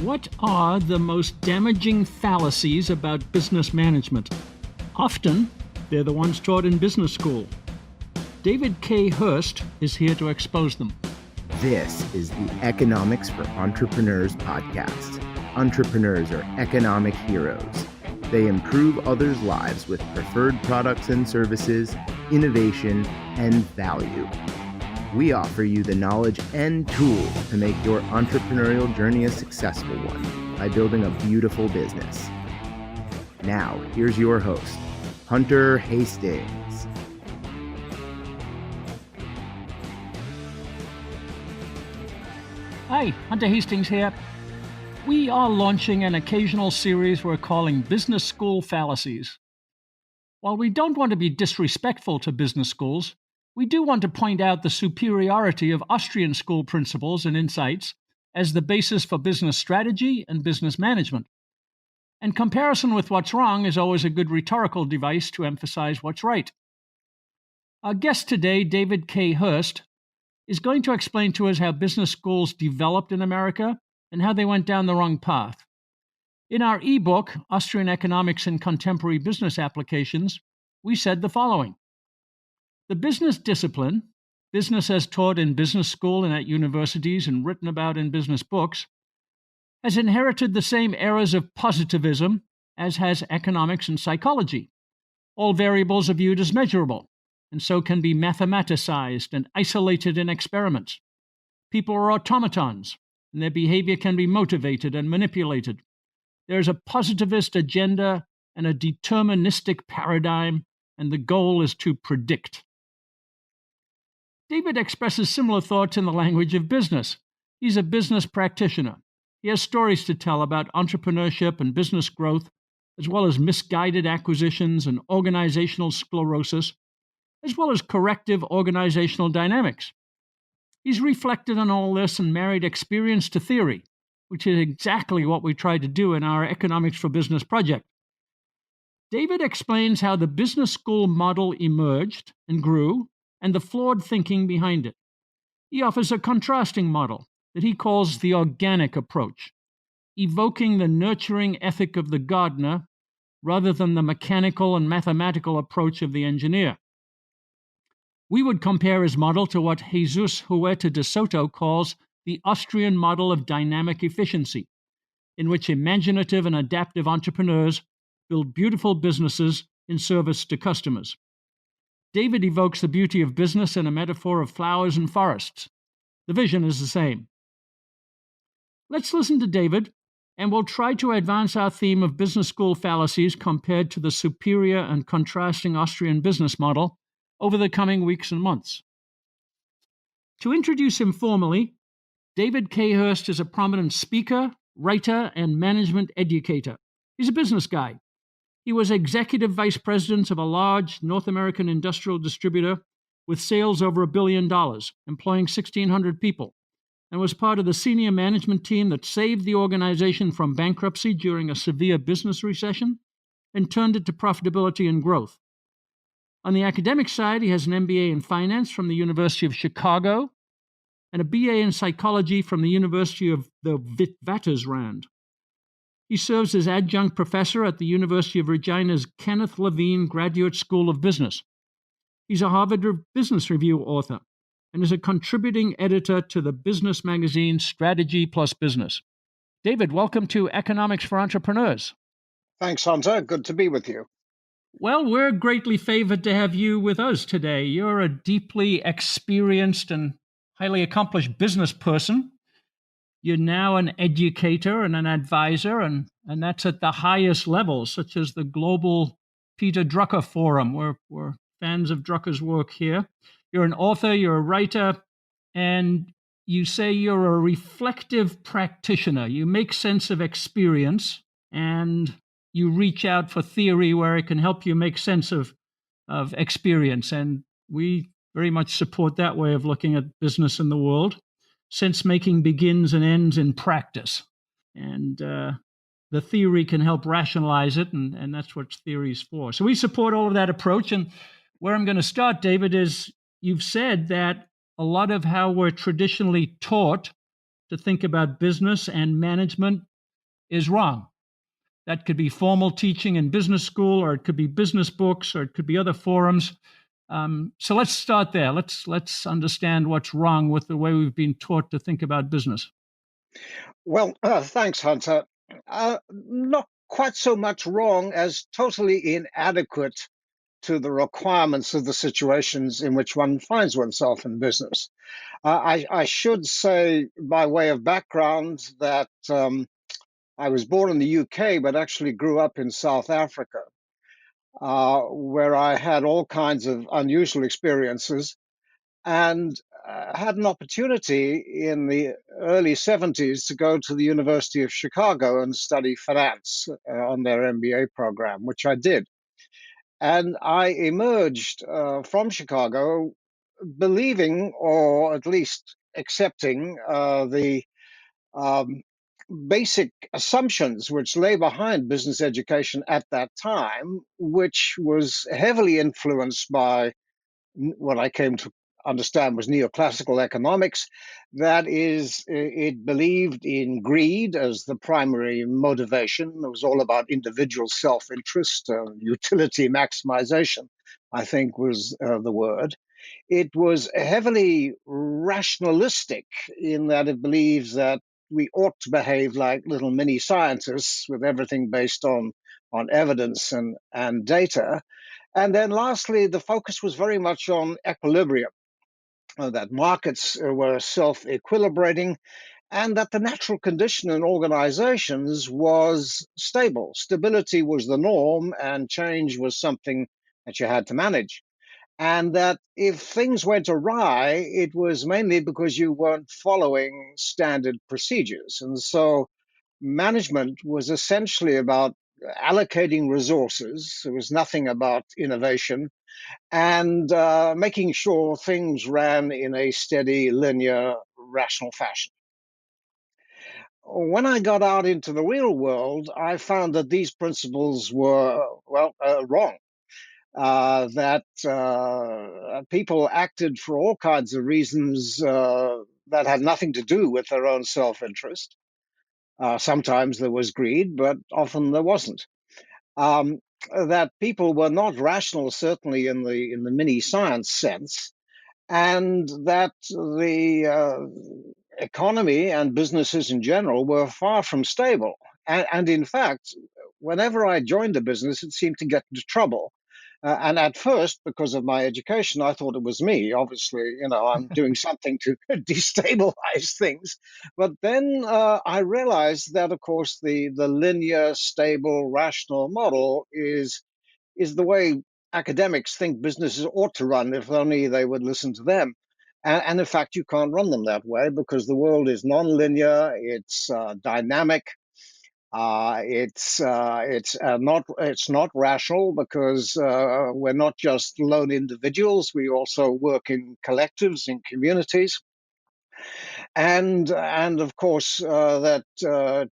What are the most damaging fallacies about business management? Often, they're the ones taught in business school. David K. Hurst is here to expose them. This is the Economics for Entrepreneurs podcast. Entrepreneurs are economic heroes. They improve others' lives with preferred products and services, innovation, and value. We offer you the knowledge and tools to make your entrepreneurial journey a successful one by building a beautiful business. Now, here's your host, Hunter Hastings. Hi, Hunter Hastings here. We are launching an occasional series we're calling Business School Fallacies. While we don't want to be disrespectful to business schools, we do want to point out the superiority of Austrian school principles and insights as the basis for business strategy and business management. And comparison with what's wrong is always a good rhetorical device to emphasize what's right. Our guest today, David K. Hurst, is going to explain to us how business schools developed in America and how they went down the wrong path. In our ebook, Austrian Economics in Contemporary Business Applications, we said the following. The business discipline, business as taught in business school and at universities and written about in business books, has inherited the same errors of positivism as has economics and psychology. All variables are viewed as measurable, and so can be mathematicized and isolated in experiments. People are automatons, and their behavior can be motivated and manipulated. There is a positivist agenda and a deterministic paradigm, and the goal is to predict. David expresses similar thoughts in the language of business. He's a business practitioner. He has stories to tell about entrepreneurship and business growth, as well as misguided acquisitions and organizational sclerosis, as well as corrective organizational dynamics. He's reflected on all this and married experience to theory, which is exactly what we tried to do in our Economics for Business project. David explains how the business school model emerged and grew, and the flawed thinking behind it. He offers a contrasting model that he calls the organic approach, evoking the nurturing ethic of the gardener rather than the mechanical and mathematical approach of the engineer. We would compare his model to what Jesus Huerta de Soto calls the Austrian model of dynamic efficiency, in which imaginative and adaptive entrepreneurs build beautiful businesses in service to customers. David evokes the beauty of business in a metaphor of flowers and forests. The vision is the same. Let's listen to David, and we'll try to advance our theme of business school fallacies compared to the superior and contrasting Austrian business model over the coming weeks and months. To introduce him formally, David K. Hurst is a prominent speaker, writer, and management educator. He's a business guy. He was executive vice president of a large North American industrial distributor with sales over $1 billion, employing 1,600 people, and was part of the senior management team that saved the organization from bankruptcy during a severe business recession and turned it to profitability and growth. On the academic side, he has an MBA in finance from the University of Chicago and a BA in psychology from the University of the Witwatersrand. He serves as adjunct professor at the University of Regina's Kenneth Levine Graduate School of Business. He's a Harvard Business Review author and is a contributing editor to the business magazine Strategy Plus Business. David, welcome to Economics for Entrepreneurs. Thanks, Hunter. Good to be with you. Well, we're greatly favored to have you with us today. You're a deeply experienced and highly accomplished business person. You're now an educator and an advisor, and that's at the highest levels, such as the Global Peter Drucker Forum. We're fans of Drucker's work here. You're an author, you're a writer, and you say you're a reflective practitioner. You make sense of experience, and you reach out for theory where it can help you make sense of experience. And we very much support that way of looking at business in the world. Sense making begins and ends in practice. And the theory can help rationalize it, and that's what theory is for. So we support all of that approach. And where I'm going to start, David, is you've said that a lot of how we're traditionally taught to think about business and management is wrong. That could be formal teaching in business school, or it could be business books, or it could be other forums. So let's start there. Let's understand what's wrong with the way we've been taught to think about business. Well, thanks, Hunter. Not quite so much wrong as totally inadequate to the requirements of the situations in which one finds oneself in business. I should say, by way of background, that I was born in the UK, but actually grew up in South Africa, where I had all kinds of unusual experiences and had an opportunity in the early 70s to go to the University of Chicago and study finance on their MBA program, which I did. And I emerged from Chicago believing, or at least accepting, the um, basic assumptions which lay behind business education at that time, which was heavily influenced by what I came to understand was neoclassical economics. That is, it believed in greed as the primary motivation. It was all about individual self-interest, utility maximization, I think was the word. It was heavily rationalistic in that it believes that we ought to behave like little mini scientists with everything based on evidence and data. And then lastly, the focus was very much on equilibrium, that markets were self-equilibrating, and that the natural condition in organizations was stable. Stability was the norm, and change was something that you had to manage. And that if things went awry, it was mainly because you weren't following standard procedures. And so management was essentially about allocating resources. There was nothing about innovation and making sure things ran in a steady, linear, rational fashion. When I got out into the real world, I found that these principles were, well, wrong. That people acted for all kinds of reasons that had nothing to do with their own self interest. Sometimes there was greed, but often there wasn't. Um, that people were not rational, certainly in the mini science sense, and that the economy and businesses in general were far from stable. And in fact, whenever I joined a business, it seemed to get into trouble. And at first, because of my education, I thought it was me. Obviously, I'm doing something to destabilize things. But then I realized that, of course, the linear, stable, rational model is the way academics think businesses ought to run if only they would listen to them. And in fact, you can't run them that way because the world is nonlinear, it's dynamic, it's not rational because we're not just lone individuals. We also work in collectives, in communities, and of course that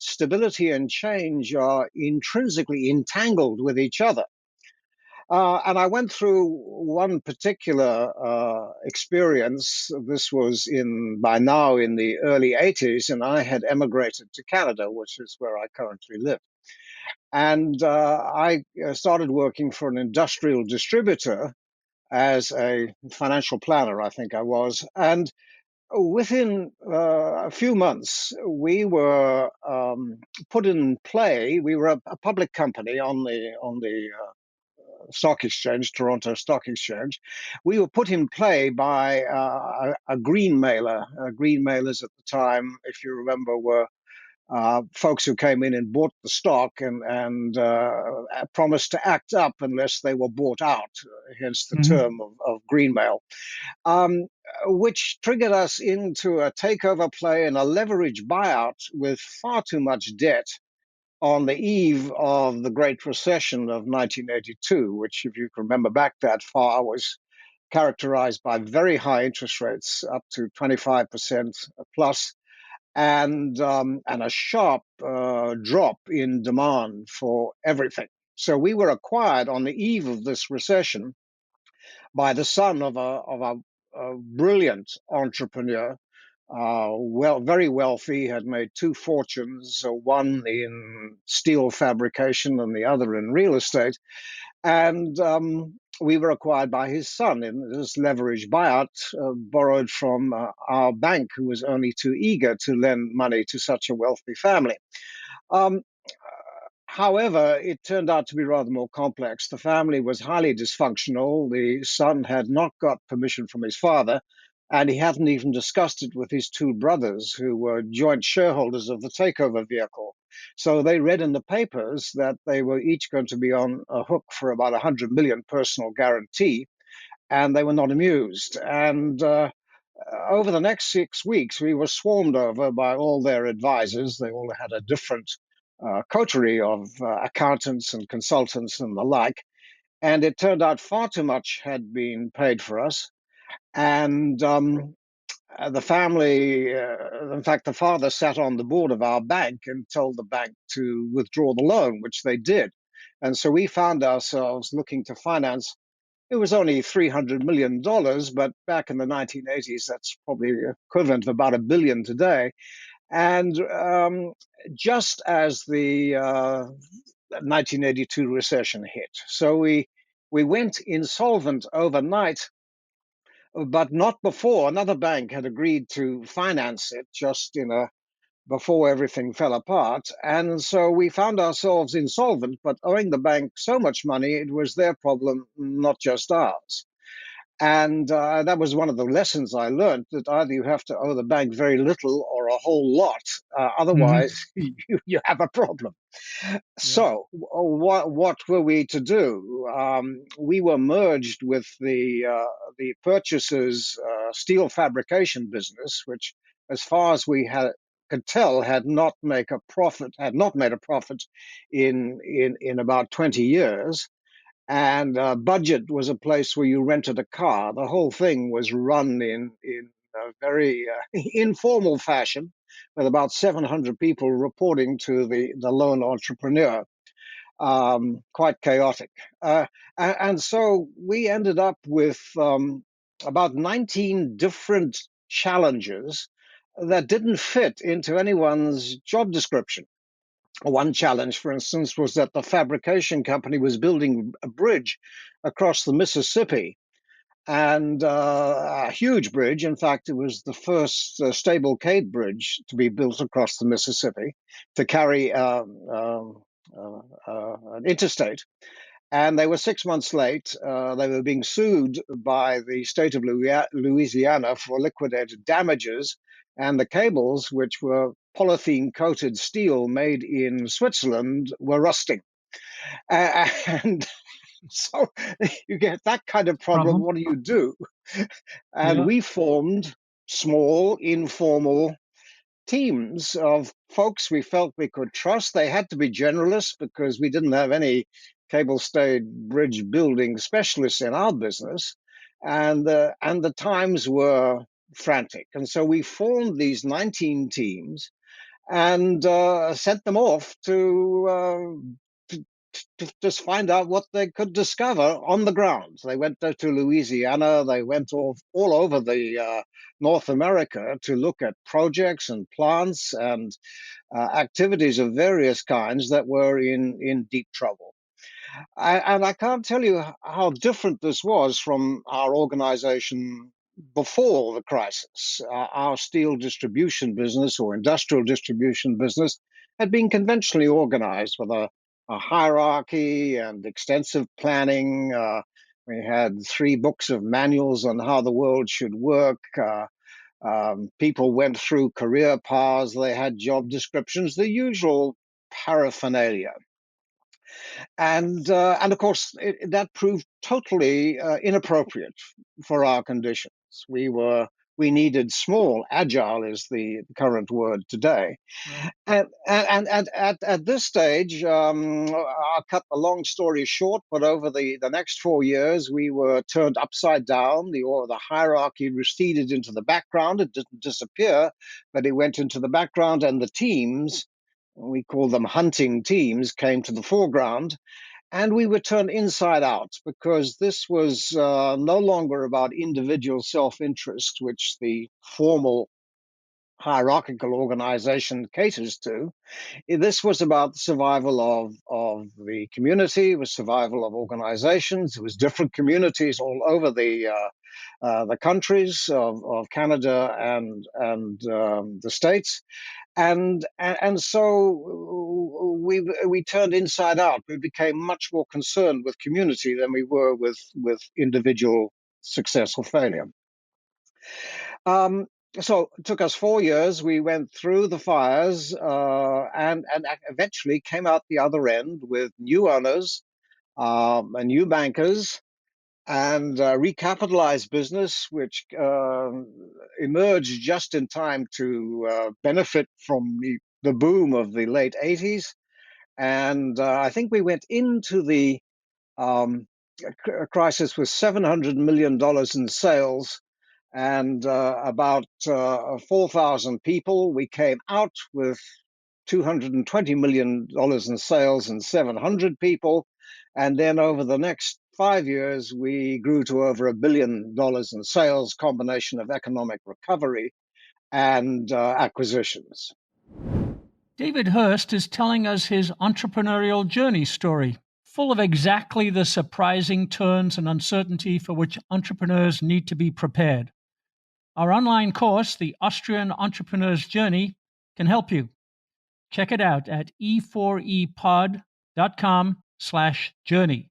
stability and change are intrinsically entangled with each other. And I went through one particular experience. This was by now in the early 80s, and I had emigrated to Canada, which is where I currently live. And I started working for an industrial distributor as a financial planner, I think I was. And within a few months, we were put in play. We were a public company on the stock exchange, Toronto Stock Exchange. We were put in play by a green mailer. Green mailers at the time, if you remember, were folks who came in and bought the stock and promised to act up unless they were bought out, hence the Mhm. term of green mail, um, which triggered us into a takeover play and a leverage buyout with far too much debt on the eve of the Great Recession of 1982, which, if you can remember back that far, was characterized by very high interest rates, up to 25% plus, and a sharp drop in demand for everything. So we were acquired on the eve of this recession by the son of a brilliant entrepreneur very wealthy, had made two fortunes, one in steel fabrication and the other in real estate. And we were acquired by his son in this leveraged buyout, borrowed from our bank, who was only too eager to lend money to such a wealthy family. Um, However, it turned out to be rather more complex. The family was highly dysfunctional. The son had not got permission from his father, and he hadn't even discussed it with his two brothers, who were joint shareholders of the takeover vehicle. So they read in the papers that they were each going to be on a hook for about 100 million personal guarantee, and they were not amused. And over the next 6 weeks, we were swarmed over by all their advisors. They all had a different coterie of accountants and consultants and the like. And it turned out far too much had been paid for us. And the family, in fact, the father sat on the board of our bank and told the bank to withdraw the loan, which they did. And so we found ourselves looking to finance. It was only $300 million, but back in the 1980s, that's probably equivalent of about $1 billion today. And just as the 1982 recession hit, so we went insolvent overnight, but not before. Another bank had agreed to finance it just before everything fell apart. And so we found ourselves insolvent, but owing the bank so much money, it was their problem, not just ours. And that was one of the lessons I learned, that either you have to owe the bank very little or a whole lot. Mhm. Otherwise, you have a problem. Yeah. So, what were we to do? We were merged with the purchaser's steel fabrication business, which, as far as could tell, had not made a profit in about 20 years. And Budget was a place where you rented a car. The whole thing was run in a very informal fashion, with about 700 people reporting to the lone entrepreneur. Quite chaotic. And so we ended up with about 19 different challenges that didn't fit into anyone's job description. One challenge, for instance, was that the fabrication company was building a bridge across the Mississippi, and a huge bridge. In fact, it was the first stable Cade bridge to be built across the Mississippi to carry an interstate. And they were 6 months late. They were being sued by the state of Louisiana for liquidated damages. And the cables, which were polythene coated steel made in Switzerland, were rusting. And so you get that kind of problem. Problem. What do you do? And Yeah. we formed small, informal teams of folks we felt we could trust. They had to be generalists because we didn't have any cable stayed bridge building specialists in our business, and the times were frantic. And so we formed these 19 teams and sent them off to just find out what they could discover on the ground. They went to Louisiana. They went all over the North America to look at projects and plants and activities of various kinds that were in deep trouble. And I can't tell you how different this was from our organization before the crisis. Our steel distribution business or industrial distribution business had been conventionally organized with a hierarchy and extensive planning. We had 3 books of manuals on how the world should work. People went through career paths, they had job descriptions, the usual paraphernalia. And of course, that proved totally inappropriate for our conditions. We needed small, agile is the current word today. Right. And at this stage, I'll cut the long story short, but over the next 4 years, we were turned upside down. The hierarchy receded into the background. It didn't disappear, but it went into the background, and the teams, we call them hunting teams, came to the foreground. And we were turned inside out because this was no longer about individual self interest, which the formal hierarchical organization caters to. This was about the survival of the community, it was survival of organizations, it was different communities all over the countries of Canada and the States. And so we turned inside out. We became much more concerned with community than we were with individual success or failure. So it took us 4 years. We went through the fires and eventually came out the other end with new owners and new bankers and recapitalized business, which emerged just in time to benefit from the boom of the late 80s. And I think we went into the crisis with $700 million in sales and about 4,000 people. We came out with $220 million in sales and 700 people. And then over the next 5 years, we grew to over $1 billion in sales, combination of economic recovery and acquisitions. David Hurst is telling us his entrepreneurial journey story, full of exactly the surprising turns and uncertainty for which entrepreneurs need to be prepared. Our online course, The Austrian Entrepreneur's Journey, can help you. Check it out at e4epod.com/journey.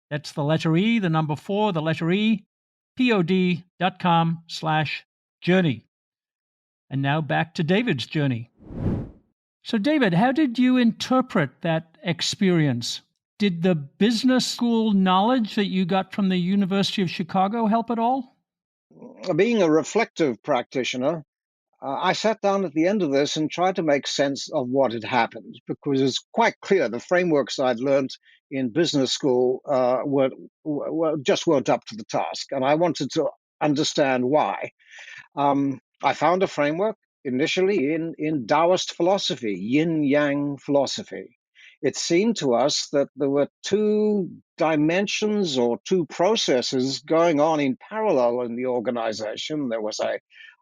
That's the letter E, the number 4, the letter E, pod.com/journey. And now back to David's journey. So, David, how did you interpret that experience? Did the business school knowledge that you got from the University of Chicago help at all? Being a reflective practitioner, I sat down at the end of this and tried to make sense of what had happened, because it's quite clear the frameworks I'd learned in business school just weren't up to the task. And I wanted to understand why. I found a framework initially in Taoist philosophy, Yin Yang Philosophy. It seemed to us that there were two dimensions or two processes going on in parallel in the organization. There was a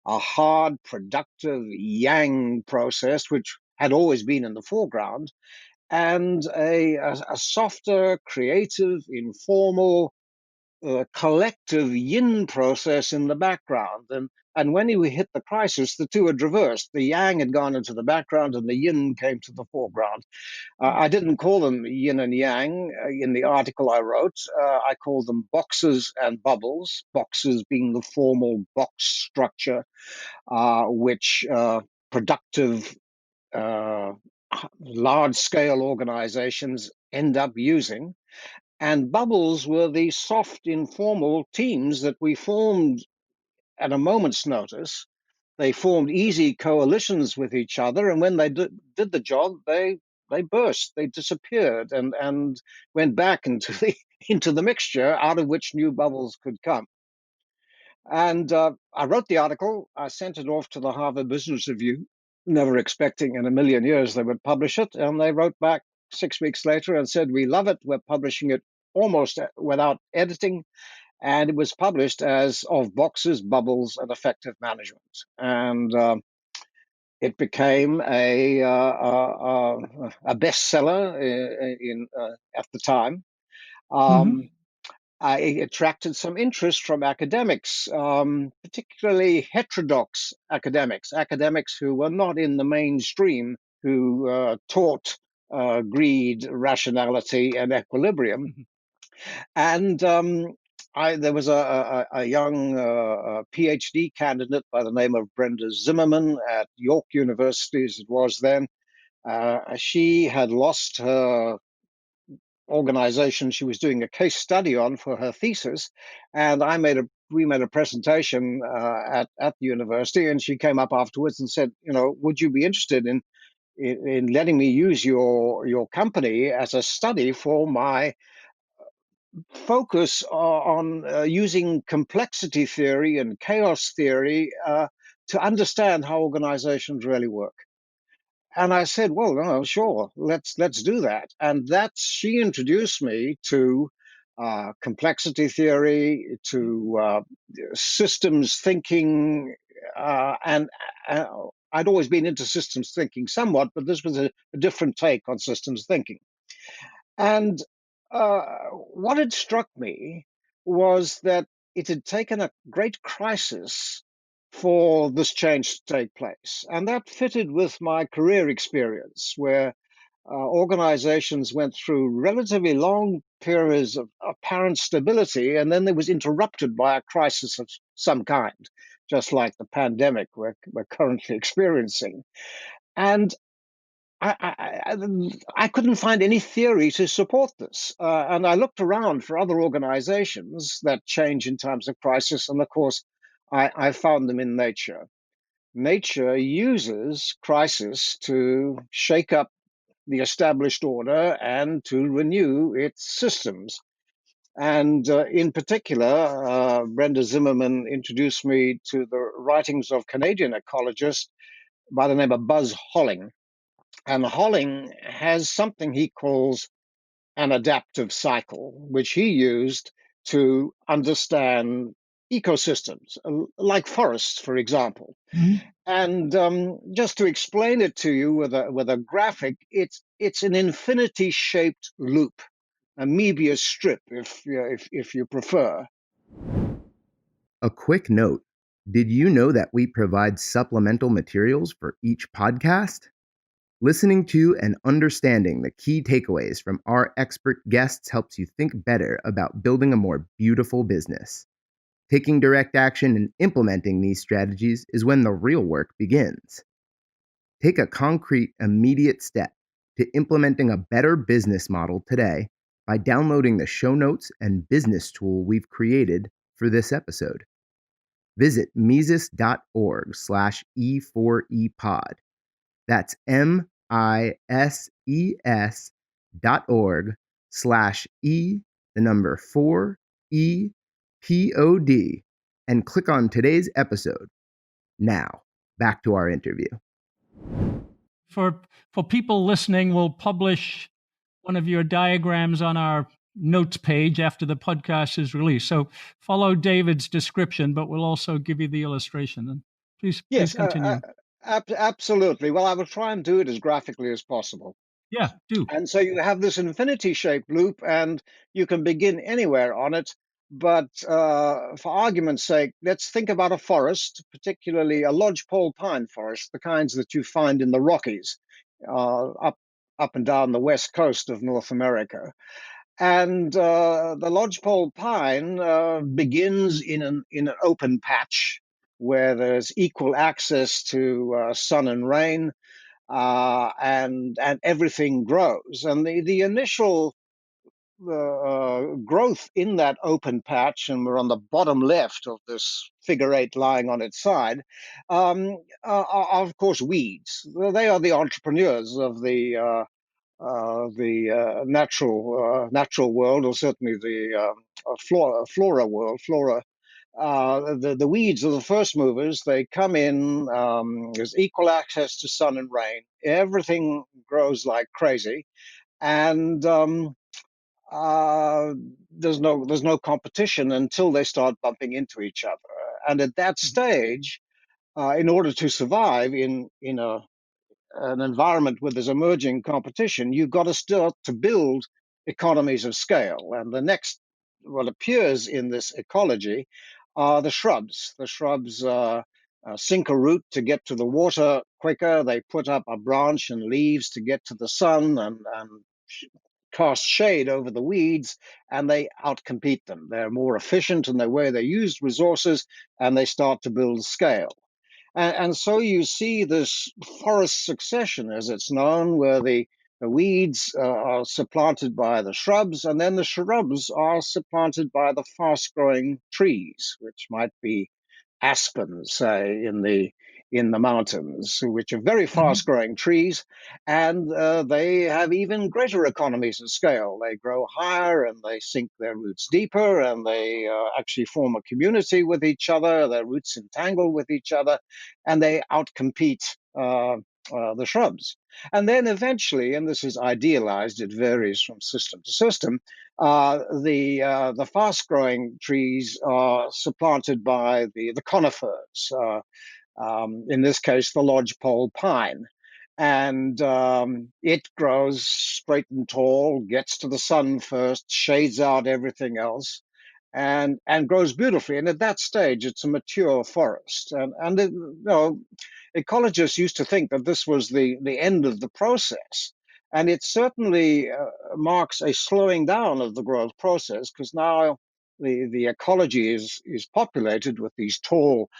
hard, productive yang process, which had always been in the foreground, and a softer, creative, informal, collective yin process in the background. And when we hit the crisis, the two had reversed. The yang had gone into the background and the yin came to the foreground. I didn't call them yin and yang in the article I wrote. I called them boxes and bubbles, boxes being the formal box structure, which productive, large-scale organizations end up using. And bubbles were the soft, informal teams that we formed at a moment's notice. They formed easy coalitions with each other, and when they did the job, they burst, they disappeared, and went back into the mixture out of which new bubbles could come. And I wrote the article. I sent it off to the Harvard Business Review, never expecting in a million years they would publish it. And they wrote back 6 weeks later and said, "We love it. We're publishing it almost without editing." And it was published as Of Boxes, Bubbles, and Effective Management. And it became a bestseller at the time. It attracted some interest from academics, particularly heterodox academics who were not in the mainstream, who taught greed, rationality, and equilibrium. And there was a young PhD candidate by the name of Brenda Zimmerman at York University, as it was then. She had lost her organization she was doing a case study on for her thesis, and we made a presentation at the university, and she came up afterwards and said, would you be interested in letting me use your company as a study for my focus on using complexity theory and chaos theory to understand how organizations really work. And I said, well, no, sure, let's do that. And she introduced me to complexity theory, to systems thinking, and I'd always been into systems thinking somewhat, but this was a different take on systems thinking. And what had struck me was that it had taken a great crisis for this change to take place. And that fitted with my career experience, where organizations went through relatively long periods of apparent stability, and then it was interrupted by a crisis of some kind, just like the pandemic we're currently experiencing. And I couldn't find any theory to support this. And I looked around for other organizations that change in times of crisis. And of course, I found them in nature. Nature uses crisis to shake up the established order and to renew its systems. And in particular, Brenda Zimmerman introduced me to the writings of Canadian ecologist by the name of Buzz Holling. And Holling has something he calls an adaptive cycle, which he used to understand ecosystems, like forests, for example. Mhm. And just to explain it to you with a graphic, it's an infinity-shaped loop, a Möbius strip, if you prefer. A quick note: did you know that we provide supplemental materials for each podcast? Listening to and understanding the key takeaways from our expert guests helps you think better about building a more beautiful business. Taking direct action and implementing these strategies is when the real work begins. Take a concrete, immediate step to implementing a better business model today by downloading the show notes and business tool we've created for this episode. Visit Mises.org/E4EPod. That's MISES.org/E, the number 4EPOD, and click on today's episode. Now, back to our interview. For people listening, we'll publish one of your diagrams on our notes page after the podcast is released. So follow David's description, but we'll also give you the illustration. And please Yes, continue. absolutely. Well, I will try and do it as graphically as possible. Yeah, do. And so you have this infinity-shaped loop, and you can begin anywhere on it. But for argument's sake, let's think about a forest, particularly a lodgepole pine forest, the kinds that you find in the Rockies, up and down the west coast of North America. And the lodgepole pine begins in an open patch where there's equal access to sun and rain, and everything grows. And the initial growth in that open patch, and we're on the bottom left of this figure eight lying on its side, are of course weeds. They are the entrepreneurs of the natural world, or certainly the flora world. The weeds are the first movers. They come in. There's equal access to sun and rain. Everything grows like crazy, and there's no competition until they start bumping into each other. And at that stage, in order to survive in an environment where there's emerging competition, you've got to start to build economies of scale. And the next, what appears in this ecology are the shrubs. The shrubs sink a root to get to the water quicker. They put up a branch and leaves to get to the sun and cast shade over the weeds, and they outcompete them. They're more efficient in the way they use resources, and they start to build scale. And so you see this forest succession, as it's known, where the weeds are supplanted by the shrubs, and then the shrubs are supplanted by the fast-growing trees, which might be aspens, say, in the mountains, which are very Mhm. fast-growing trees, and they have even greater economies of scale. They grow higher, and they sink their roots deeper, and they actually form a community with each other. Their roots entangle with each other, and they outcompete the shrubs. And then eventually, and this is idealized, it varies from system to system, the fast-growing trees are supplanted by the conifers. in this case, the lodgepole pine. And it grows straight and tall, gets to the sun first, shades out everything else, and grows beautifully. And at that stage, it's a mature forest. And it, ecologists used to think that this was the end of the process. And it certainly marks a slowing down of the growth process, because now the ecology is populated with these tall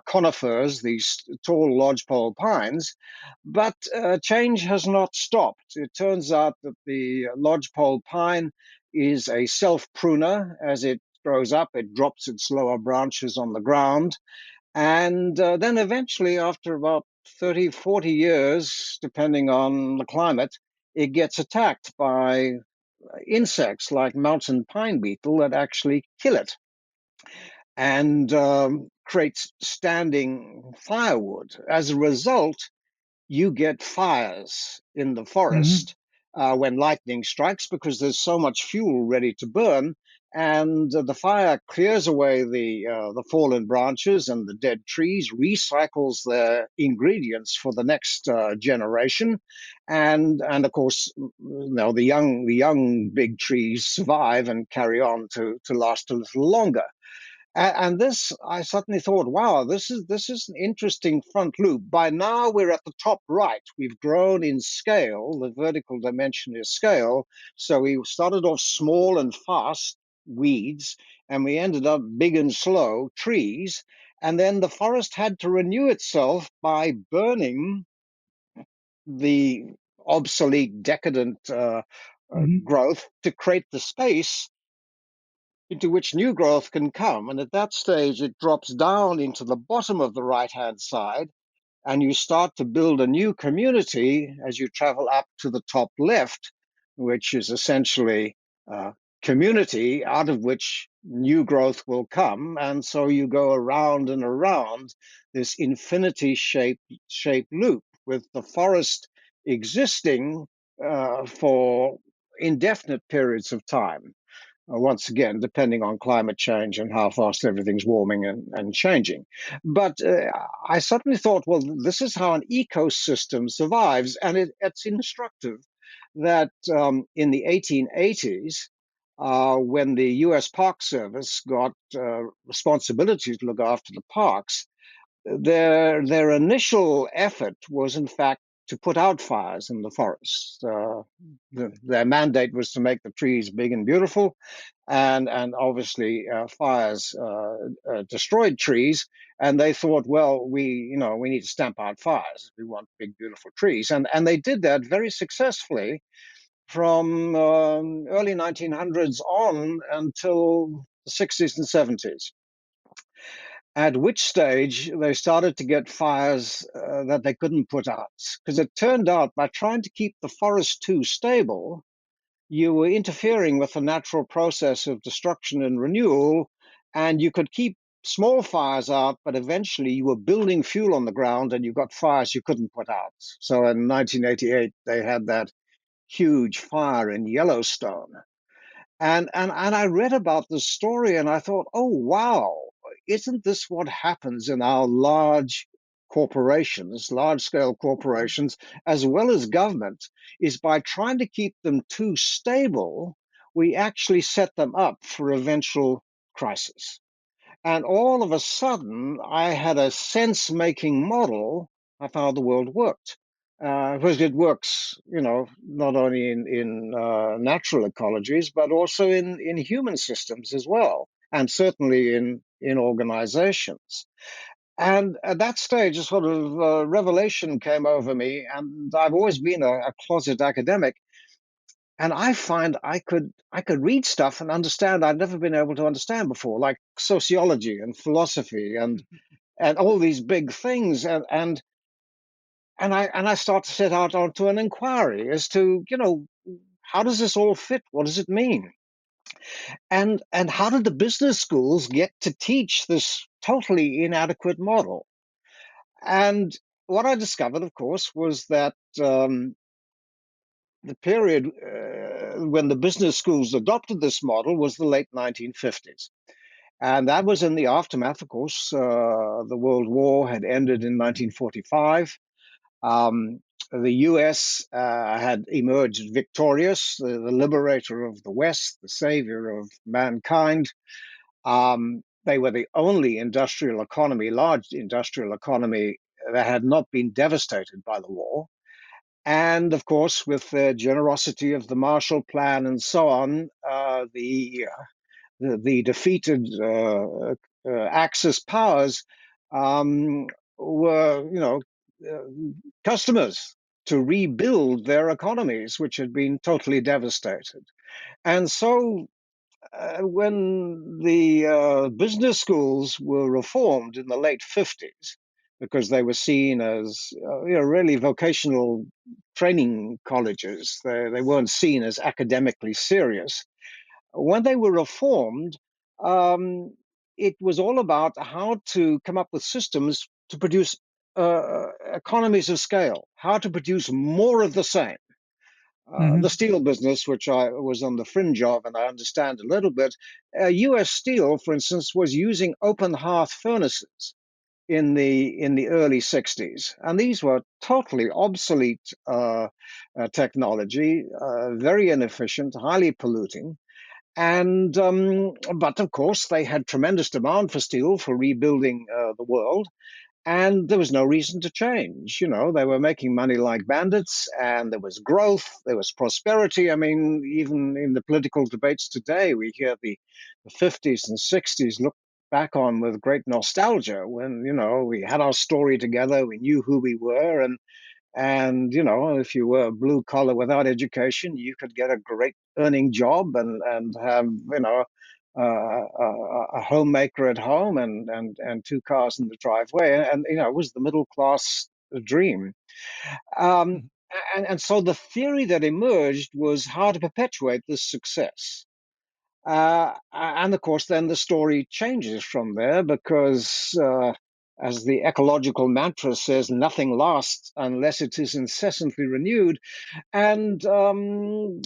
conifers, these tall lodgepole pines. But change has not stopped. It turns out that the lodgepole pine is a self-pruner. As it grows up, it drops its lower branches on the ground. And then eventually, after about 30, 40 years, depending on the climate, it gets attacked by insects like mountain pine beetle that actually kill it and creates standing firewood. As a result, you get fires in the forest when lightning strikes, because there's so much fuel ready to burn, and the fire clears away the fallen branches and the dead trees, recycles their ingredients for the next generation, and of course, the young big trees survive and carry on to last a little longer. And this, I suddenly thought, wow, this is an interesting front loop. By now, we're at the top right. We've grown in scale. The vertical dimension is scale. So we started off small and fast weeds, and we ended up big and slow trees. And then the forest had to renew itself by burning the obsolete, decadent growth to create the space into which new growth can come. And at that stage, it drops down into the bottom of the right-hand side, and you start to build a new community as you travel up to the top left, which is essentially community out of which new growth will come. And so you go around and around this infinity shape loop, with the forest existing for indefinite periods of time, once again, depending on climate change and how fast everything's warming and changing. But I suddenly thought, well, this is how an ecosystem survives. And it's instructive that in the 1880s, when the US Park Service got responsibility to look after the parks, their initial effort was, in fact, to put out fires in the forest. Their mandate was to make the trees big and beautiful, and obviously fires destroyed trees. And they thought, well, we need to stamp out fires. We want big, beautiful trees, and they did that very successfully from early 1900s on until the 60s and 70s. At which stage they started to get fires that they couldn't put out. Because it turned out, by trying to keep the forest too stable, you were interfering with the natural process of destruction and renewal, and you could keep small fires out, but eventually you were building fuel on the ground and you got fires you couldn't put out. So in 1988, they had that huge fire in Yellowstone. And I read about this story and I thought, oh, wow, isn't this what happens in our large corporations, large scale corporations, as well as government, is by trying to keep them too stable, we actually set them up for eventual crisis. And all of a sudden, I had a sense-making model of how the world worked. Because it works, not only in natural ecologies, but also in human systems as well, and certainly in organizations. And at that stage, a sort of revelation came over me, and I've always been a closet academic. And I find I could read stuff and understand I'd never been able to understand before, like sociology and philosophy and all these big things. And I start to set out onto an inquiry as to, how does this all fit? What does it mean? And how did the business schools get to teach this totally inadequate model? And what I discovered, of course, was that the period when the business schools adopted this model was the late 1950s. And that was in the aftermath, of course. The World War had ended in 1945. The US had emerged victorious, the liberator of the West, the savior of mankind. They were the only industrial economy, large industrial economy, that had not been devastated by the war. And of course, with the generosity of the Marshall Plan and so on, the defeated Axis powers were, uh, customers to rebuild their economies, which had been totally devastated. And so when the business schools were reformed in the late 50s, because they were seen as really vocational training colleges, they weren't seen as academically serious. When they were reformed, it was all about how to come up with systems to produce economies of scale, how to produce more of the same. The steel business, which I was on the fringe of and I understand a little bit, US Steel, for instance, was using open hearth furnaces in the early 60s. And these were totally obsolete technology, very inefficient, highly polluting. And but of course, they had tremendous demand for steel for rebuilding the world, and there was no reason to change. They were making money like bandits, and there was growth, there was prosperity. I mean, even in the political debates today, we hear the 50s and 60s look back on with great nostalgia when we had our story together, we knew who we were, and if you were blue collar without education, you could get a great earning job and have a homemaker at home and two cars in the driveway, and it was the middle class dream. Um, and so the theory that emerged was how to perpetuate this success. And of course, then the story changes from there because, as the ecological mantra says, nothing lasts unless it is incessantly renewed. And, the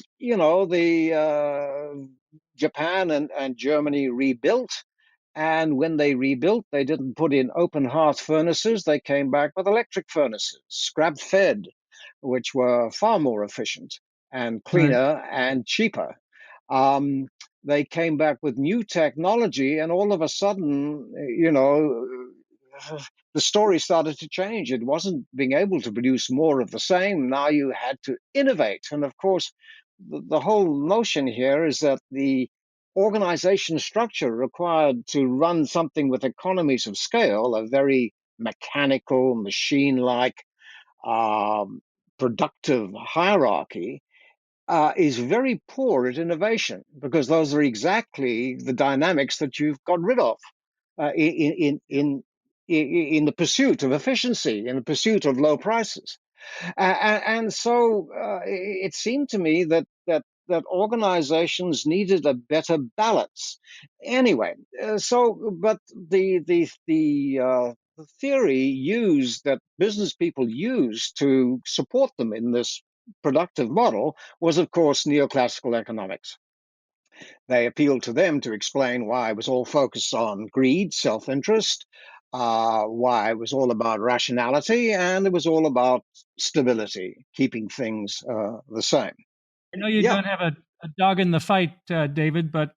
Japan and Germany rebuilt. And when they rebuilt, they didn't put in open hearth furnaces. They came back with electric furnaces, scrap fed, which were far more efficient and Right. cleaner and cheaper. Um, they came back with new technology, and all of a sudden, the story started to change. It wasn't being able to produce more of the same. Now you had to innovate. And of course, the whole notion here is that the organization structure required to run something with economies of scale, a very mechanical, machine like, um, productive hierarchy, is very poor at innovation because those are exactly the dynamics that you've got rid of in the pursuit of efficiency, in the pursuit of low prices. And so it seemed to me that organizations needed a better balance. Anyway, but the theory used that business people use to support them in this productive model was, of course, neoclassical economics. They appealed to them to explain why it was all focused on greed, self-interest, why it was all about rationality, and it was all about stability, keeping things the same. I know you Yeah. don't have a dog in the fight, David, but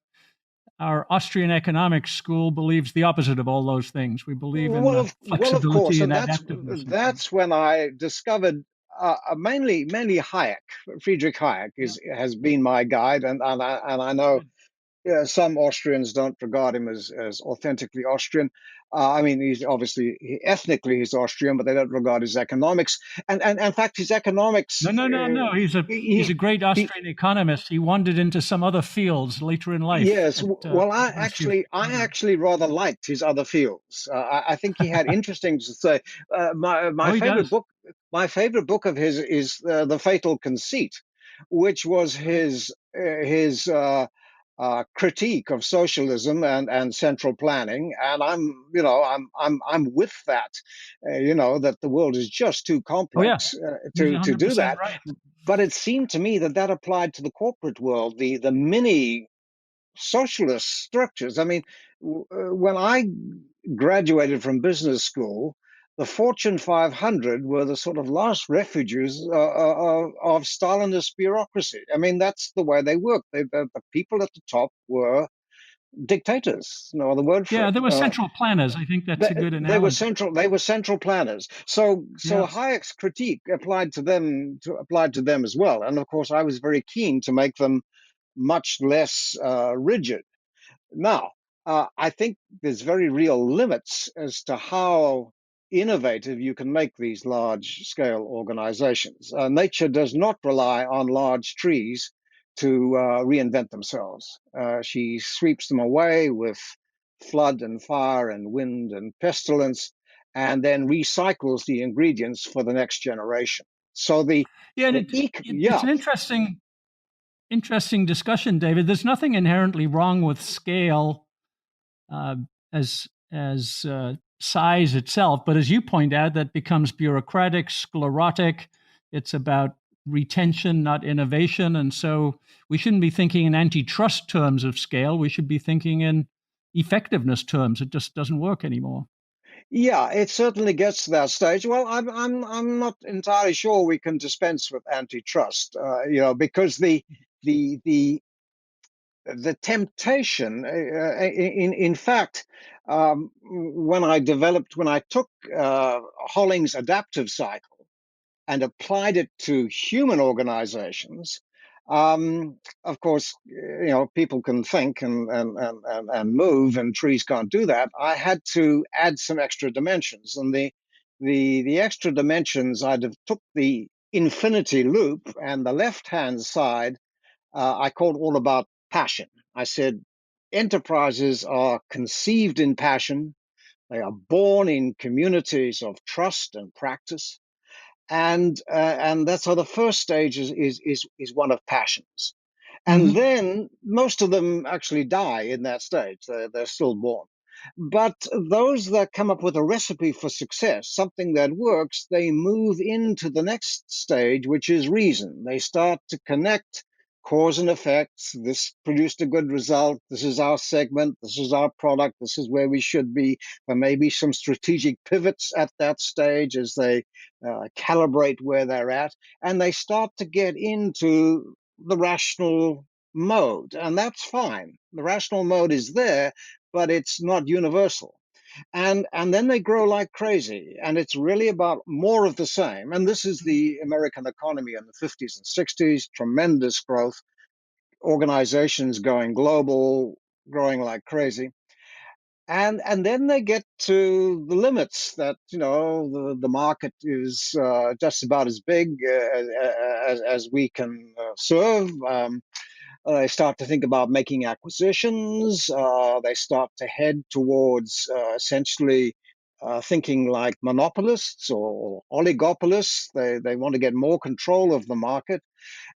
our Austrian economics school believes the opposite of all those things. We believe in Well, the of course, flexibility and and adaptiveness and things. that's when I discovered mainly Hayek. Friedrich Hayek Yeah, has been my guide, and I know. good. Yeah, some Austrians don't regard him as authentically Austrian. I mean, he's obviously ethnically he's Austrian, but they don't regard his economics. And in fact, his economics, No, no, no, no. He's a great he Austrian economist. He wandered into some other fields later in life yes. at Well, I University of actually I Chicago. actually rather liked his other fields. I think he had interesting to say. My Oh, he favorite does. book of his is The Fatal Conceit, which was his critique of socialism and central planning, and I'm with that. That the world is just too Oh, yeah. complex He's to do 100% that. right. But it seemed to me that applied to the corporate world, the mini socialist structures. I mean, when I graduated from business school, the Fortune 500 were the sort of last refuges of Stalinist bureaucracy. I mean, that's the way they worked. The people at the top were dictators. No other word for Yeah, it. there were central planners. I think that's a good They were analogy. central. They were central planners. So Yeah. Hayek's critique applied to them. Applied to them as well. And of course, I was very keen to make them much less rigid. Now, I think there's very real limits as to how innovative you can make these large scale organizations. Nature does not rely on large trees to reinvent themselves. She sweeps them away with flood and fire and wind and pestilence, and then recycles the ingredients for the next generation. So Yeah, and it's yeah. an interesting discussion, David. There's nothing inherently wrong with scale uh, as size itself, but as you point out, that becomes bureaucratic, sclerotic. It's about retention, not innovation, and so we shouldn't be thinking in antitrust terms of scale. We should be thinking in effectiveness terms. It just doesn't work anymore. Yeah, it certainly gets to that stage. Well, I'm not entirely sure we can dispense with antitrust, because the the the temptation, in fact, when I took Holling's adaptive cycle and applied it to human organizations, of course, people can think and move, and trees can't do that. I had to add some extra dimensions, and the extra dimensions I'd have took the infinity loop, and the left hand side I called all about passion. I said enterprises are conceived in passion. They are born in communities of trust and practice, and that's how the first stage is one of passions. And Mm-hmm. then most of them actually die in that stage. They're still born. But those that come up with a recipe for success, something that works, they move into the next stage, which is reason. They start to connect cause and effects. This produced a good result. This is our segment. This is our product. This is where we should be. There may be some strategic pivots at that stage as they calibrate where they're at. And they start to get into the rational mode. And that's fine. The rational mode is there, but it's not universal. And then they grow like crazy, and it's really about more of the same. And this is the American economy in the 50s and 60s, tremendous growth, organizations going global, growing like crazy. And then they get to the limits that the market is just about as big as we can serve. They start to think about making acquisitions. They start to head towards essentially thinking like monopolists or oligopolists. They want to get more control of the market.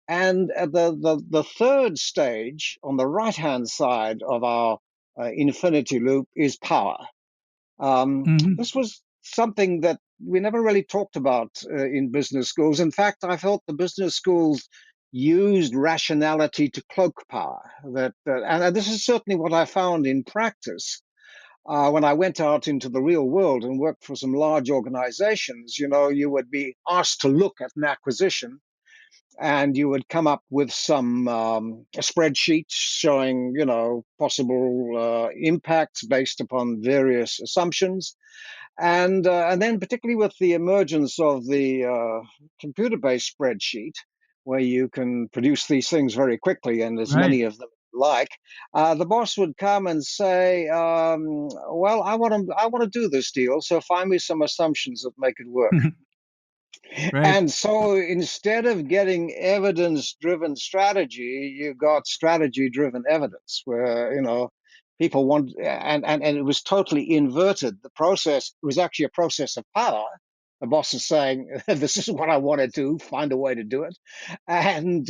And the third stage on the right hand side of our infinity loop is power. Mm-hmm. This was something that we never really talked about in business schools. In fact, I felt the business schools used rationality to cloak power. And this is certainly what I found in practice. When I went out into the real world and worked for some large organizations, you would be asked to look at an acquisition, and you would come up with some spreadsheets showing, possible impacts based upon various assumptions. And then particularly with the emergence of the computer-based spreadsheet, where you can produce these things very quickly and as Right. many of them like, the boss would come and say, "Well, I want to do this deal, so find me some assumptions that make it work." Right. And so instead of getting evidence driven strategy, you got strategy driven evidence where, people want, and it was totally inverted. The process was actually a process of power. The boss is saying, "This is what I want to do. Find a way to do it," and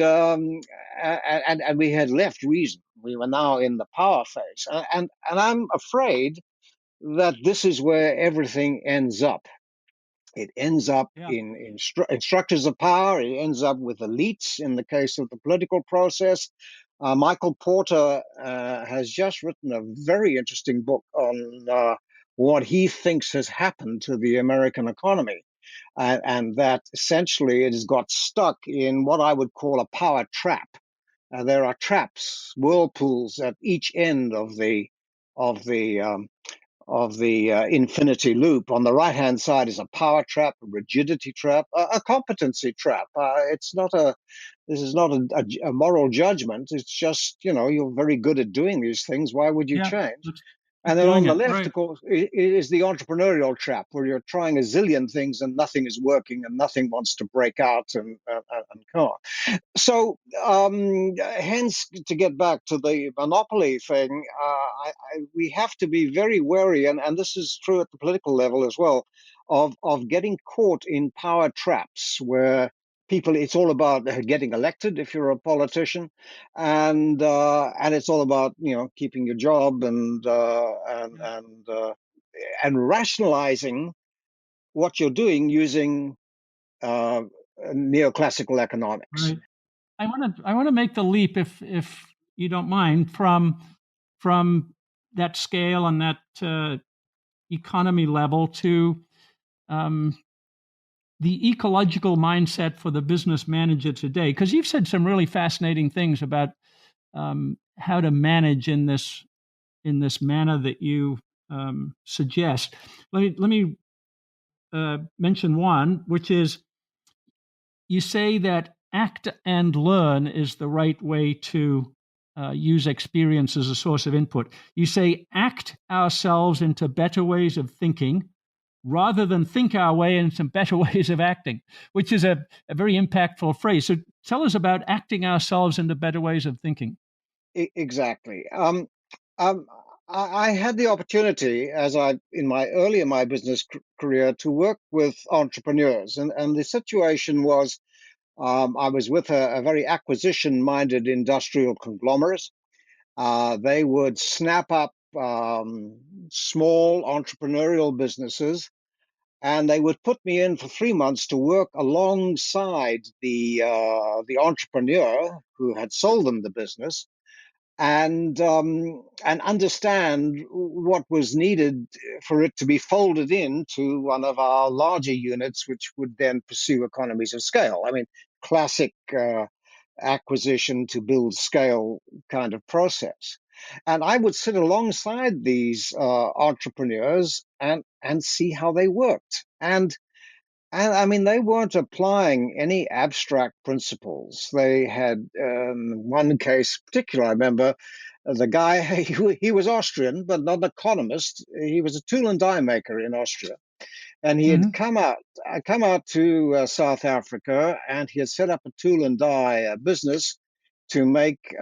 we had left reason. We were now in the power phase, and I'm afraid that this is where everything ends up. It ends up Yeah. in structures of power. It ends up with elites in the case of the political process. Michael Porter has just written a very interesting book on what he thinks has happened to the American economy, and that essentially it has got stuck in what I would call a power trap. There are traps, whirlpools at each end of the infinity loop. On the right hand side is a power trap, a rigidity trap, a competency trap. It's not a This is not a moral judgment. It's just, you're very good at doing these things. Why would you Yeah. change? Let's And keep then on doing the it. left, Right. of course, is the entrepreneurial trap, where you're trying a zillion things and nothing is working and nothing wants to break out and come on. So, hence, to get back to the monopoly thing, we have to be very wary, and this is true at the political level as well, of getting caught in power traps where it's all about getting elected if you're a politician, and it's all about keeping your job and rationalizing what you're doing using uh, neoclassical economics. Right. I want to make the leap, if you don't mind, from that scale and that economy level to um, the ecological mindset for the business manager today, because you've said some really fascinating things about how to manage in this manner that you suggest. Let me mention one, which is, you say that act and learn is the right way to use experience as a source of input. You say act ourselves into better ways of thinking rather than think our way into better ways of acting, which is a very impactful phrase. So tell us about acting ourselves into better ways of thinking. Exactly. Um, I had the opportunity, as in my business career, to work with entrepreneurs, and the situation was, I was with a very acquisition-minded industrial conglomerate. They would snap up small entrepreneurial businesses, and they would put me in for 3 months to work alongside the entrepreneur who had sold them the business, and understand what was needed for it to be folded into one of our larger units, which would then pursue economies of scale. I mean, classic acquisition to build scale kind of process. And I would sit alongside these entrepreneurs and see how they worked. And I mean, they weren't applying any abstract principles. They had one case particular, I remember, the guy, he was Austrian, but not an economist. He was a tool and die maker in Austria. And he had Mm-hmm. come out to South Africa, and he had set up a tool and die business to make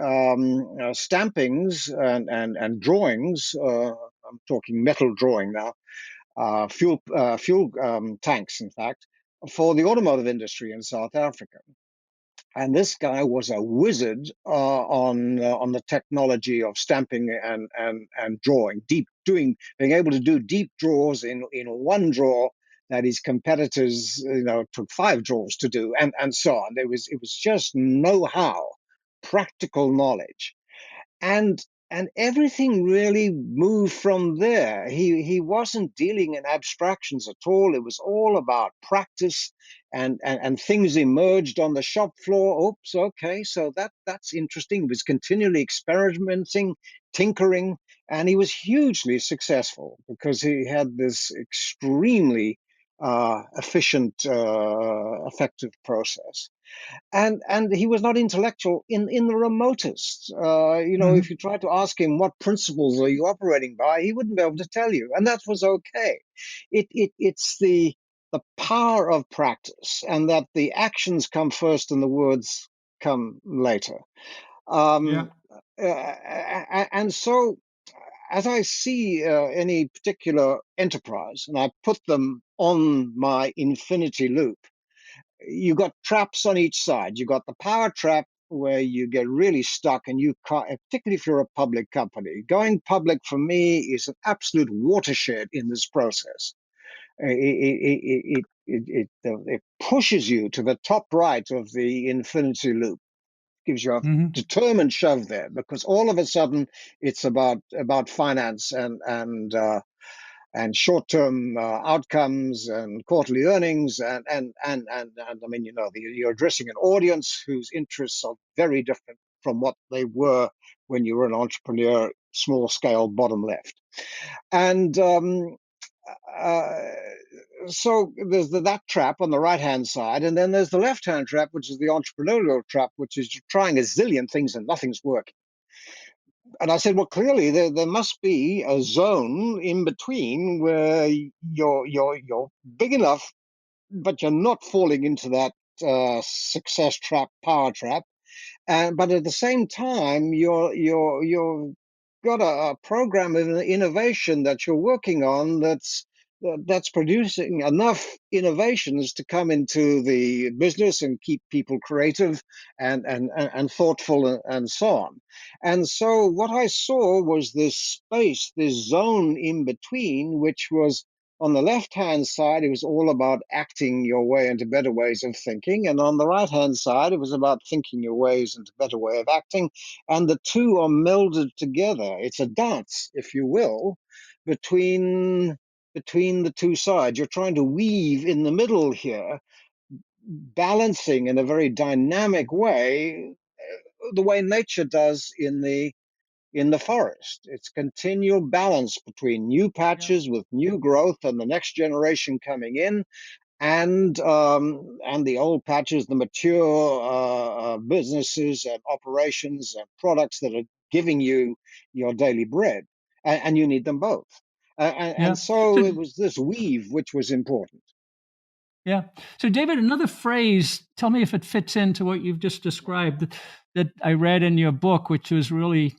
stampings and drawings. I'm talking metal drawing now, fuel tanks, in fact, for the automotive industry in South Africa. And this guy was a wizard on the technology of stamping and drawing, being able to do deep draws in one draw that his competitors took 5 draws to do, and so on. It was just know-how, practical knowledge, and and everything really moved from there. He wasn't dealing in abstractions at all. It was all about practice, and things emerged on the shop floor. Oops, okay, so that's interesting. He was continually experimenting, tinkering, and he was hugely successful because he had this extremely efficient, effective process, and he was not intellectual in the remotest. Mm-hmm. If you tried to ask him what principles are you operating by, he wouldn't be able to tell you, and that was okay. It's the power of practice, and that the actions come first and the words come later. Yeah. Um, and so, as I see any particular enterprise, and I put them on my infinity loop, you got traps on each side. You got the power trap where you get really stuck, and you can't, particularly if you're a public company. Going public for me is an absolute watershed in this process. It pushes you to the top right of the infinity loop. gives you a Hmm. determined shove there, because all of a sudden it's about finance and short-term outcomes and quarterly earnings, and I mean, you're addressing an audience whose interests are very different from what they were when you were an entrepreneur, small scale, bottom left. And uh, so there's that trap on the right hand side, and then there's the left hand trap, which is the entrepreneurial trap, which is you're trying a zillion things and nothing's working. And I said, well, clearly there must be a zone in between where you're big enough, but you're not falling into that success trap, power trap, but at the same time, you've got a program of innovation that you're working on that's producing enough innovations to come into the business and keep people creative and thoughtful and so on. And so what I saw was this space, this zone in between, which was on the left-hand side, it was all about acting your way into better ways of thinking. And on the right-hand side, it was about thinking your ways into better way of acting. And the two are melded together. It's a dance, if you will, between the two sides. You're trying to weave in the middle here, balancing in a very dynamic way, the way nature does in the forest. It's continual balance between new Yeah. patches with new growth and the next generation coming in, and the old patches, the mature businesses and operations and products that are giving you your daily bread, and you need them both. And Yeah. so So, it was this weave which was important. yeah. So, David, another phrase, tell me if it fits into what you've just described that I read in your book, which was really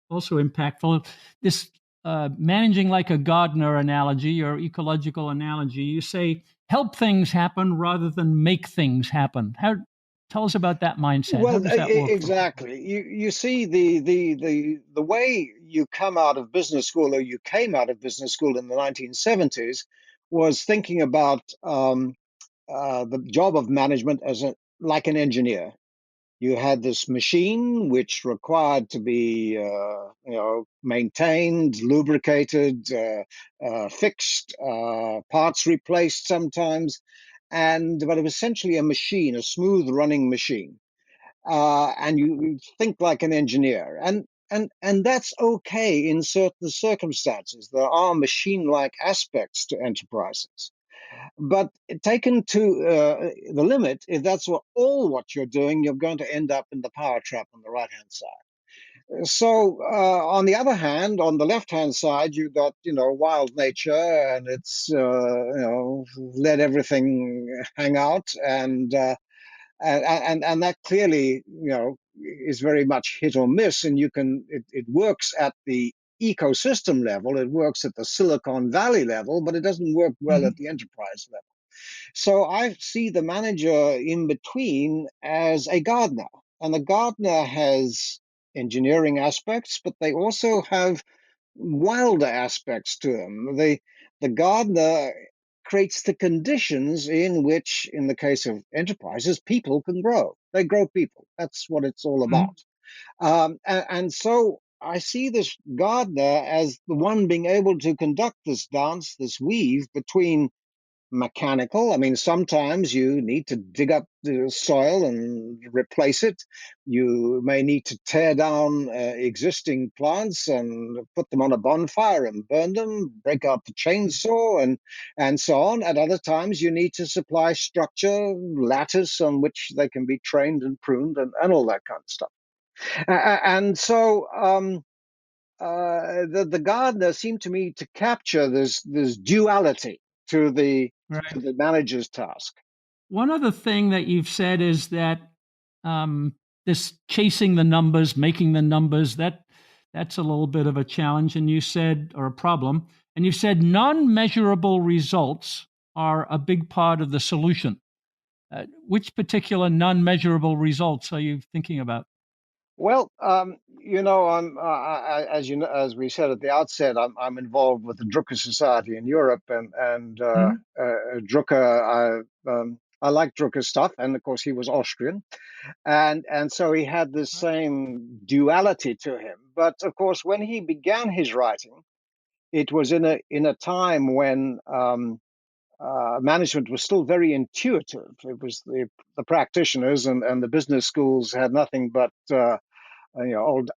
also impactful. This managing like a gardener analogy or ecological analogy. You say, help things happen rather than make things happen. Tell us about that mindset. How Well, does that work for people? exactly. You see the way you come out of business school, or you came out of business school in the 1970s, was thinking about the job of management as like an engineer. You had this machine which required to be, maintained, lubricated, fixed, parts replaced sometimes, but it was essentially a machine, a smooth running machine. And you think like an engineer, and that's okay in certain circumstances. There are machine-like aspects to enterprises, but taken to the limit, if that's what you're doing, you're going to end up in the power trap on the right hand side. So, on the other hand, on the left hand side, you've got wild nature, and it's let everything hang out, and that clearly is very much hit or miss, and it works at the ecosystem level, it works at the Silicon Valley level, but it doesn't work well Hmm. at the enterprise level. So I see the manager in between as a gardener, and the gardener has engineering aspects, but they also have wilder aspects to them. The gardener creates the conditions in which, in the case of enterprises, people can grow. They grow people. That's what it's all Hmm. about. And so I see this gardener as the one being able to conduct this dance, this weave between mechanical. I mean, sometimes you need to dig up the soil and replace it. You may need to tear down existing plants and put them on a bonfire and burn them, break out the chainsaw and so on. At other times, you need to supply structure, lattice on which they can be trained and pruned and all that kind of stuff. And so the gardener seemed to me to capture this duality to Right. the manager's task. One other thing that you've said is that this chasing the numbers, making the numbers, that's a little bit of a challenge. And you said, or a problem, and you said non-measurable results are a big part of the solution. Which particular non-measurable results are you thinking about? Well, as you know, as we said at the outset, I'm involved with the Drucker Society in Europe, and Hmm. Drucker. I like Drucker's stuff, and of course he was Austrian, and so he had this same duality to him. But of course, when he began his writing, it was in a time when management was still very intuitive. It was the practitioners and the business schools had nothing but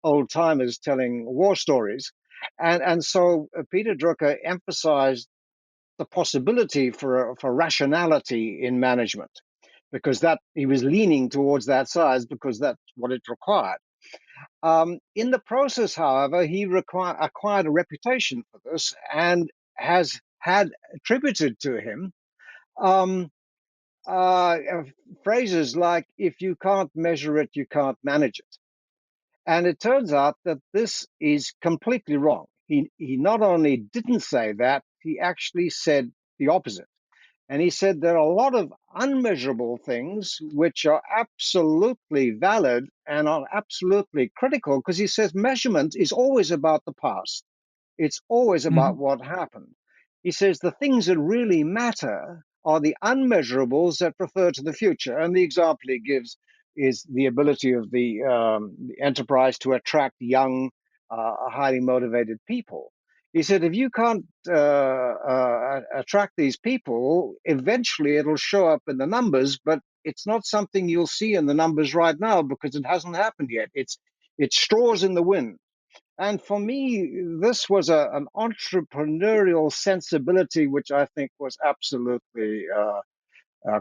old timers telling war stories, and so Peter Drucker emphasized the possibility for rationality in management, because that he was leaning towards that side because that's what it required. In the process, however, he acquired a reputation for this and has had attributed to him um, uh, phrases like, if you can't measure it, you can't manage it. And it turns out that this is completely wrong. He not only didn't say that, he actually said the opposite. And he said there are a lot of unmeasurable things which are absolutely valid and are absolutely critical, because he says measurement is always about the past. It's always about what happened. He says the things that really matter are the unmeasurables that refer to the future. And the example he gives is the ability of the enterprise to attract young, highly motivated people. He said, if you can't attract these people, eventually it'll show up in the numbers, but it's not something you'll see in the numbers right now because it hasn't happened yet. It's straws in the wind. And for me, this was an entrepreneurial sensibility, which I think was absolutely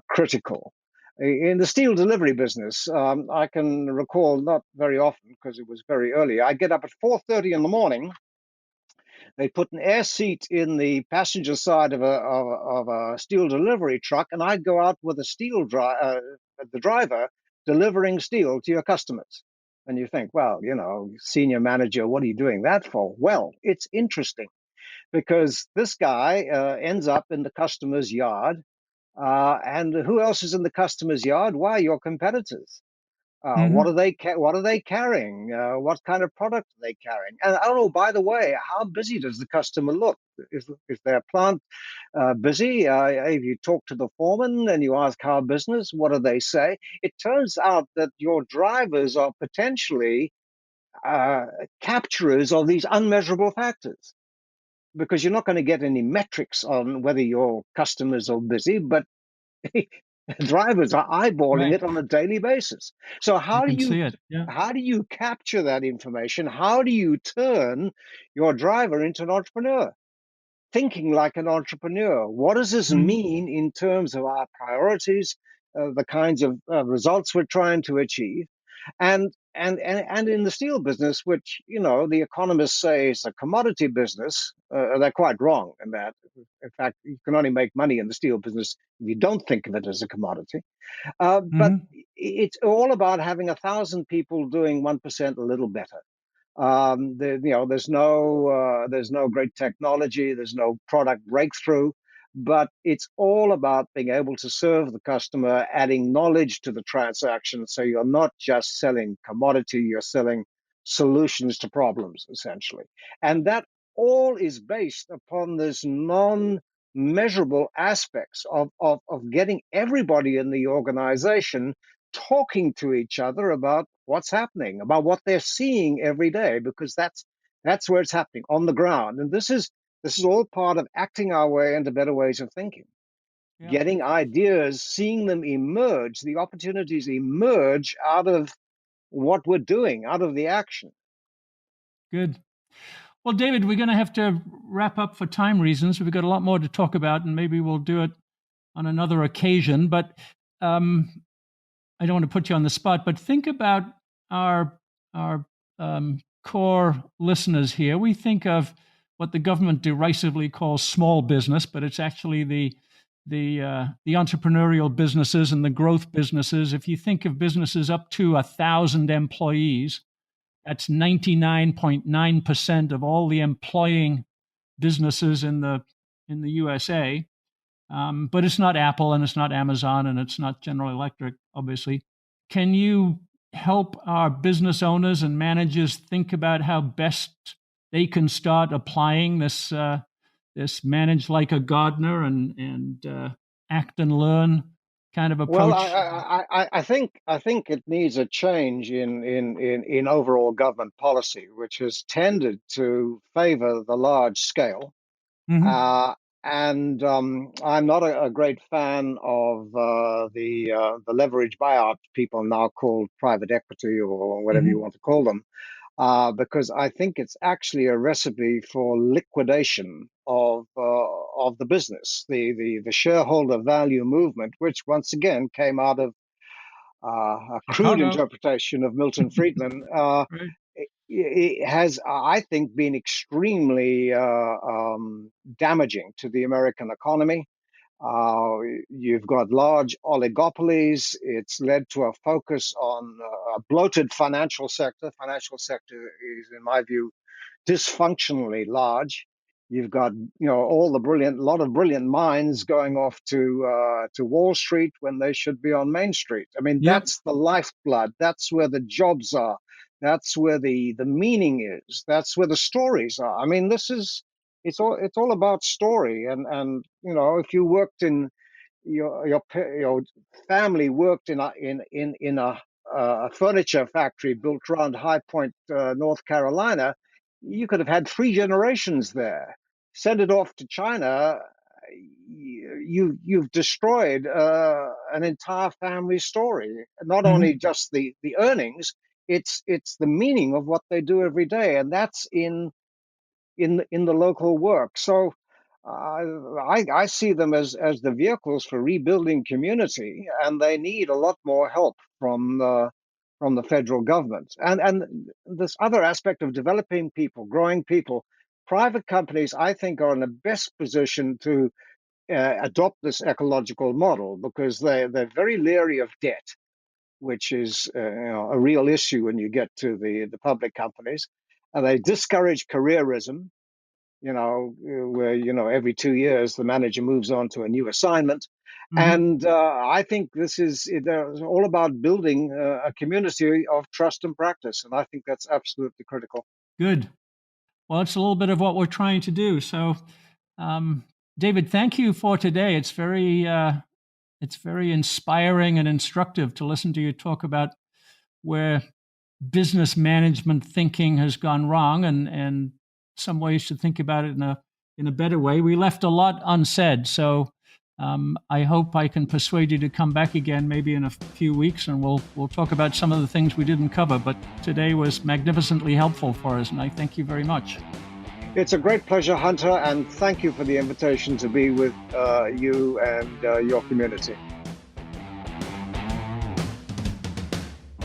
critical. In the steel delivery business, I can recall not very often because it was very early. I get up at 4:30 in the morning. They put an air seat in the passenger side of a steel delivery truck, and I'd go out with the driver delivering steel to your customers. And you think, well, senior manager, what are you doing that for? Well, it's interesting because this guy ends up in the customer's yard. And who else is in the customer's yard? Why, your competitors. What are they carrying? What kind of product are they carrying? And oh, by the way, how busy does the customer look? Is their plant busy? If you talk to the foreman and you ask how business, what do they say? It turns out that your drivers are potentially capturers of these unmeasurable factors, because you're not going to get any metrics on whether your customers are busy, but drivers are eyeballing it on a daily basis. So You can see it. Yeah. how do you capture that information? How do you turn your driver into an entrepreneur? Thinking like an entrepreneur. What does this mean in terms of our priorities, the kinds of results we're trying to achieve? And in the steel business, which the economists say is a commodity business, they're quite wrong in that. In fact, you can only make money in the steel business if you don't think of it as a commodity. But it's all about having 1,000 people doing 1% a little better. There's no great technology, there's no product breakthrough, but it's all about being able to serve the customer, adding knowledge to the transaction. So you're not just selling commodity, you're selling solutions to problems, essentially. And that all is based upon this non-measurable aspects of getting everybody in the organization talking to each other about what's happening, about what they're seeing every day, because that's where it's happening on the ground. And this is all part of acting our way into better ways of thinking, getting ideas, seeing them emerge, the opportunities emerge out of what we're doing, out of the action. Good. Well, David, we're going to have to wrap up for time reasons. We've got a lot more to talk about, and maybe we'll do it on another occasion. But I don't want to put you on the spot, but think about our core listeners here. We think of what the government derisively calls small business, but it's actually the entrepreneurial businesses and the growth businesses. If you think of businesses up to 1,000 employees, that's 99.9% of all the employing businesses in the USA. But it's not Apple and it's not Amazon and it's not General Electric, obviously. Can you help our business owners and managers think about how best they can start applying this manage like a gardener and act and learn kind of Well, approach? I think it needs a change in overall government policy, which has tended to favor the large scale. Hmm. Uh, and I'm not a great fan of the leverage buyout people now called private equity or whatever you Hmm. want to call them, because I think it's actually a recipe for liquidation of the business, the shareholder value movement, which once again came out of a crude Chicago, interpretation of Milton Friedman. right? It has, I think, been extremely damaging to the American economy. Uh, you've got large oligopolies. It's led to a focus on a bloated financial sector. Financial sector is, in my view, dysfunctionally large. You've got, all the lot of brilliant minds going off to Wall Street when they should be on Main Street. I mean, Yep. that's the lifeblood. That's where the jobs are. That's where the meaning is. That's where the stories are. I mean, it's all about story. And if you worked in your family worked in a furniture factory built around High Point, North Carolina, you could have had 3 generations there. Send it off to China, you've destroyed an entire family story. Not only Hmm. just the earnings, it's the meaning of what they do every day, and that's in the local work. So I see them as the vehicles for rebuilding community, and they need a lot more help from the federal government. And this other aspect of developing people, growing people, private companies, I think, are in the best position to adopt this ecological model because they're very leery of debt, which is a real issue when you get to the public companies. And they discourage careerism, where, every 2 years the manager moves on to a new assignment. Hmm. And I think they're all about building a community of trust and practice. And I think that's absolutely critical. Good. Well, it's a little bit of what we're trying to do. So, um, David, thank you for today. It's very inspiring and instructive to listen to you talk about where business management thinking has gone wrong, and some ways to think about it in a better way. We left a lot unsaid, so I hope I can persuade you to come back again, maybe in a few weeks, and we'll talk about some of the things we didn't cover. But today was magnificently helpful for us, and I thank you very much. It's a great pleasure, Hunter, and thank you for the invitation to be with you and your community.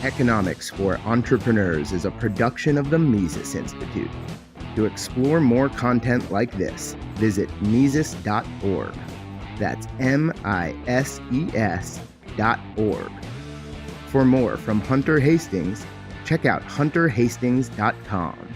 Economics for Entrepreneurs is a production of the Mises Institute. To explore more content like this, visit Mises.org. That's MISES.org. For more from Hunter Hastings, check out hunterhastings.com.